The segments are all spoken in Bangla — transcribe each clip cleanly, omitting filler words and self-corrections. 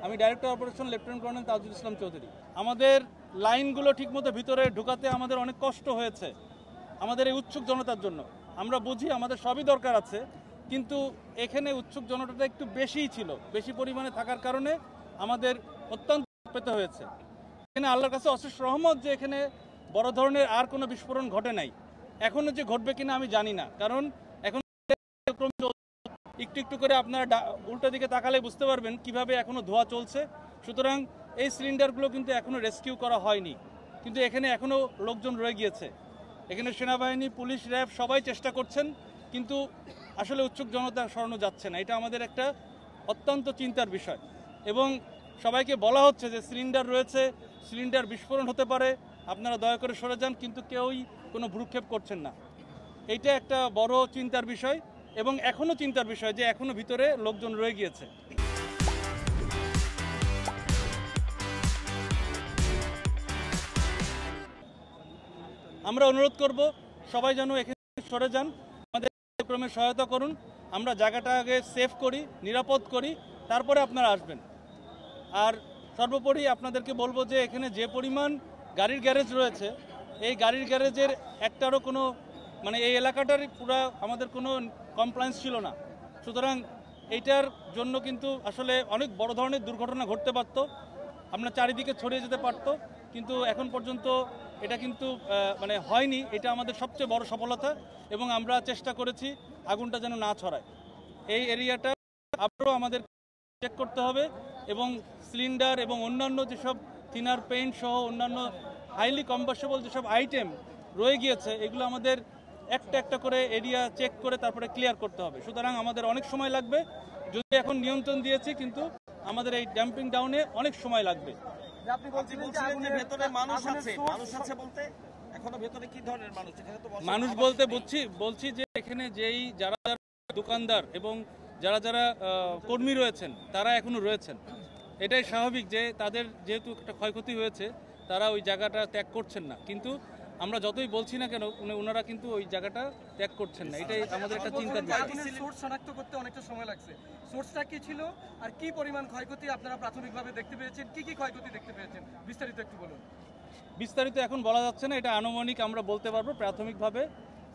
আমি director operation lieutenant colonel Tajul Islam Chowdhury. আমাদের লাইনগুলো ঠিকমতো ভিতরে ঢুকাতে আমাদের অনেক কষ্ট হয়েছে আমাদের এই উৎসুক জনতার জন্য। আমরা বুঝি আমাদের সবই দরকার আছে, কিন্তু এখানে উৎসুক জনতাটা একটু বেশিই ছিল, বেশি পরিমাণে থাকার কারণে আমাদের অত্যন্ত পেতে হয়েছে। এখানে আল্লাহর কাছে অশেষ রহমত যে এখানে বড় ধরনের আর কোনো বিস্ফোরণ ঘটে নাই। এখনও যে ঘটবে কিনা আমি জানি না, কারণ এখন একটু একটু করে আপনারা উল্টো দিকে তাকালে বুঝতে পারবেন কিভাবে এখনো ধোঁয়া চলছে। সুতরাং এই সিলিন্ডারগুলো কিন্তু এখনো রেস্কিউ করা হয়নি, কিন্তু এখানে এখনো লোকজন রয়ে গিয়েছে। এখানে সেনাবাহিনী, পুলিশ, র্যাব সবাই চেষ্টা করছেন, কিন্তু আসলে উৎসুক জনতা সরানো যাচ্ছে না। এটা আমাদের একটা অত্যন্ত চিন্তার বিষয়, এবং সবাইকে বলা হচ্ছে যে সিলিন্ডার রয়েছে, সিলিন্ডার বিস্ফোরণ হতে পারে, আপনারা দয়া করে সরে যান, কিন্তু কেউই কোনো ভ্রুক্ষেপ করছেন না। এইটা একটা বড় চিন্তার বিষয়, এবং এখনও চিন্তার বিষয় যে এখনও ভিতরে লোকজন রয়ে গিয়েছে। আমরা অনুরোধ করব সবাই যেন এখানে সরে যান, আমাদের কার্যক্রমে সহায়তা করুন। আমরা জায়গাটা আগে সেফ করি, নিরাপদ করি, তারপরে আপনারা আসবেন। আর সর্বোপরি আপনাদেরকে বলবো যে এখানে যে পরিমাণ গাড়ির গ্যারেজ রয়েছে, এই গাড়ির গ্যারেজের একটারও কোনো এই এলাকাটার পুরা আমাদের কোনো কমপ্লায়েন্স ছিল না। সুতরাং এইটার জন্য কিন্তু আসলে অনেক বড় ধরনের দুর্ঘটনা ঘটতে পারত, আমরা চারিদিকে ছড়িয়ে যেতে পারত, কিন্তু এখন পর্যন্ত এটা কিন্তু হয়নি। এটা আমাদের সবচেয়ে বড় সফলতা, এবং আমরা চেষ্টা করেছি আগুনটা যেন না ছড়ায়। এই এরিয়াটা আবারও আমাদের চেক করতে হবে, এবং সিলিন্ডার এবং অন্যান্য যেসব থিনার পেইন্ট সহ অন্যান্য হাইলি কম্বাস্টেবল যেসব আইটেম রয়ে গিয়েছে, এগুলো আমাদের একটা একটা করে এরিয়া চেক করে তারপরে ক্লিয়ার করতে হবে। সুতরাং আমাদের অনেক সময় লাগবে, যদি এখন নিয়ন্ত্রণ দিয়েছি, কিন্তু আমাদের এই ড্যাম্পিং ডাউনে অনেক সময় লাগবে। মানুষ বলতে বলছি যে এখানে যেই যারা দোকানদার এবং যারা যারা কর্মী রয়েছেন তারা এখনো রয়েছেন। এটাই স্বাভাবিক যে তাদের যেহেতু একটা ক্ষয়ক্ষতি হয়েছে, তারা ওই জায়গাটা ত্যাগ করছেন না, কিন্তু আমরা যতই বলছি না কেন ওনারা কিন্তু ওই জায়গাটা ত্যাগ করছেন না। এটাই আমাদের একটা চিন্তার বিষয়। সোর্স শনাক্ত করতে অনেকটা সময় লাগছে, সোর্সটা কি ছিল আর কি পরিমাণ ক্ষয়ক্ষতি আপনারা প্রাথমিকভাবে দেখতে পেয়েছেন, কি কি ক্ষয়ক্ষতি দেখতে পেয়েছেন, বিস্তারিত একটু বলুন। বিস্তারিত এখন বলা যাচ্ছে না, এটা আনুমানিক আমরা বলতে পারবো। প্রাথমিকভাবে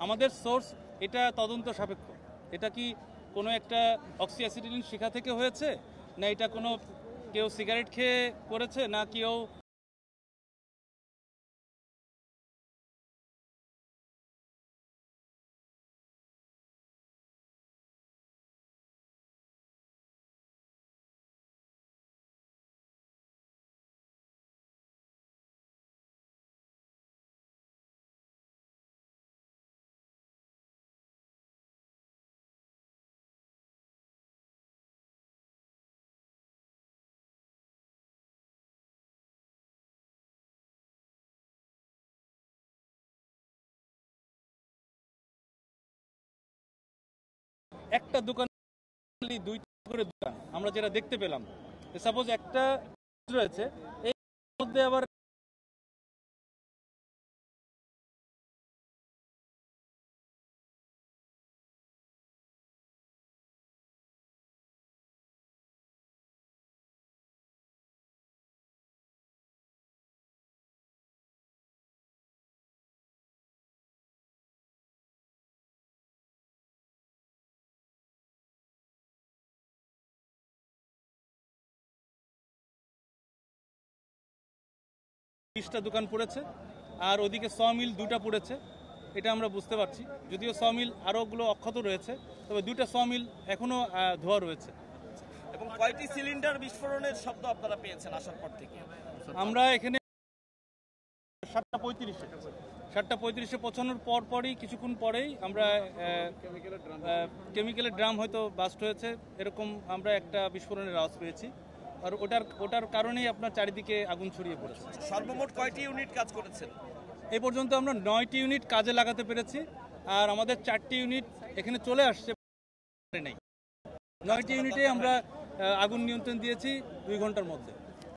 আমাদের সোর্স এটা তদন্ত সাপেক্ষ। এটা কি কোনো একটা অক্সি অ্যাসিটিলিন শিখা থেকে হয়েছে, না এটা কোনো কেউ সিগারেট খেয়ে করেছে, না কেউ একটা দোকান দুইটা করে দোকান আমরা যেটা দেখতে পেলাম, সাপোজ একটা রয়েছে এর মধ্যে আবার টা দোকান পড়েছে, আর ওদিকে সমিল দুটা পড়েছে, এটা আমরা বুঝতে পারছি। যদিও সমিল আরোগুলো অক্ষত রয়েছে, তবে দুটা সমিল এখনো ধোয়া রয়েছে। এবং কয়টি সিলিন্ডার বিস্ফোরণের শব্দ আপনারা পেয়েছেন আসার পর থেকে? আমরা এখানে 7:35 পৌঁছানোর পরই কিছুক্ষণ পরেই আমরা কেমিক্যালের ড্রাম হয়তো বাস্ট হয়েছে এরকম আমরা একটা বিস্ফোরণের আওয়াজ পেয়েছি, আর ওটার কারণেই আপনার চারিদিকে আগুন ছড়িয়ে পড়েছে। সর্বমোট কয়টি ইউনিট কাজ করেছেন? এই পর্যন্ত আমরা 9টি ইউনিট কাজে লাগাতে পেরেছি, আর আমাদের 4টি ইউনিট এখানে চলে আসছে নেই। 9টি ইউনিটে আমরা আগুন নিয়ন্ত্রণ দিয়েছি 2 ঘন্টার মধ্যে।